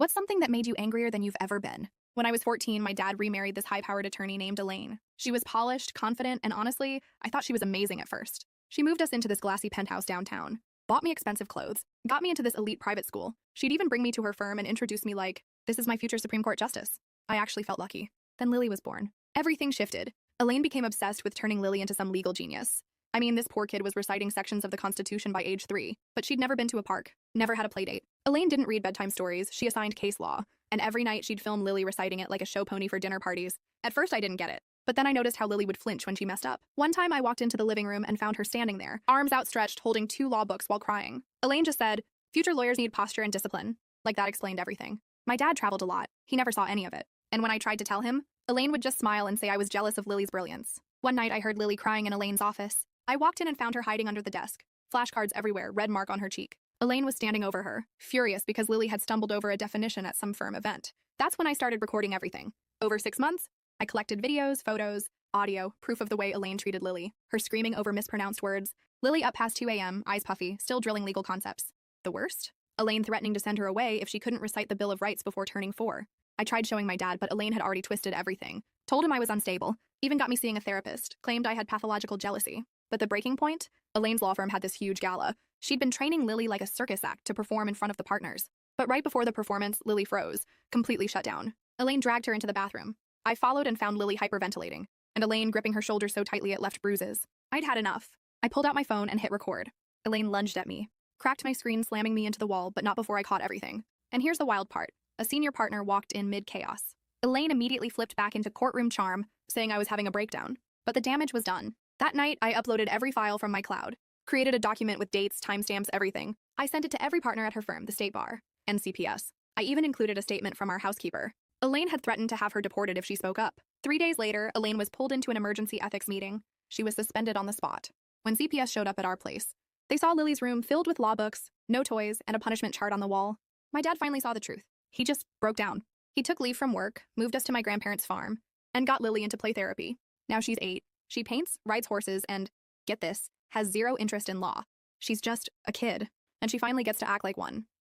What's something that made you angrier than you've ever been? When I was 14, my dad remarried this high-powered attorney named Elaine. She was polished, confident, and honestly, I thought she was amazing at first. She moved us into this glassy penthouse downtown, bought me expensive clothes, got me into this elite private school. She'd even bring me to her firm and introduce me like, this is my future Supreme Court justice. I actually felt lucky. Then Lily was born. Everything shifted. Elaine became obsessed with turning Lily into some legal genius. I mean, this poor kid was reciting sections of the Constitution by age 3, but she'd never been to a park, never had a play date. Elaine didn't read bedtime stories, she assigned case law, and every night she'd film Lily reciting it like a show pony for dinner parties. At first I didn't get it, but then I noticed how Lily would flinch when she messed up. One time I walked into the living room and found her standing there, arms outstretched, holding 2 law books while crying. Elaine just said, "Future lawyers need posture and discipline." Like that explained everything. My dad traveled a lot. He never saw any of it. And when I tried to tell him, Elaine would just smile and say I was jealous of Lily's brilliance. One night I heard Lily crying in Elaine's office. I walked in and found her hiding under the desk. Flashcards everywhere, red mark on her cheek. Elaine was standing over her, furious because Lily had stumbled over a definition at some firm event. That's when I started recording everything. Over 6 months, I collected videos, photos, audio, proof of the way Elaine treated Lily, her screaming over mispronounced words, Lily up past 2 a.m., eyes puffy, still drilling legal concepts. The worst? Elaine threatening to send her away if she couldn't recite the Bill of Rights before turning 4. I tried showing my dad, but Elaine had already twisted everything. Told him I was unstable, even got me seeing a therapist, claimed I had pathological jealousy. But the breaking point? Elaine's law firm had this huge gala. She'd been training Lily like a circus act to perform in front of the partners. But right before the performance, Lily froze, completely shut down. Elaine dragged her into the bathroom. I followed and found Lily hyperventilating, and Elaine gripping her shoulder so tightly it left bruises. I'd had enough. I pulled out my phone and hit record. Elaine lunged at me, cracked my screen, slamming me into the wall, but not before I caught everything. And here's the wild part. A senior partner walked in mid-chaos. Elaine immediately flipped back into courtroom charm, saying I was having a breakdown. But the damage was done. That night, I uploaded every file from my cloud, created a document with dates, timestamps, everything. I sent it to every partner at her firm, the State Bar, and CPS. I even included a statement from our housekeeper. Elaine had threatened to have her deported if she spoke up. 3 days later, Elaine was pulled into an emergency ethics meeting. She was suspended on the spot. When CPS showed up at our place, they saw Lily's room filled with law books, no toys, and a punishment chart on the wall. My dad finally saw the truth. He just broke down. He took leave from work, moved us to my grandparents' farm, and got Lily into play therapy. Now she's 8. She paints, rides horses, and, get this, has 0 interest in law. She's just a kid, and she finally gets to act like one.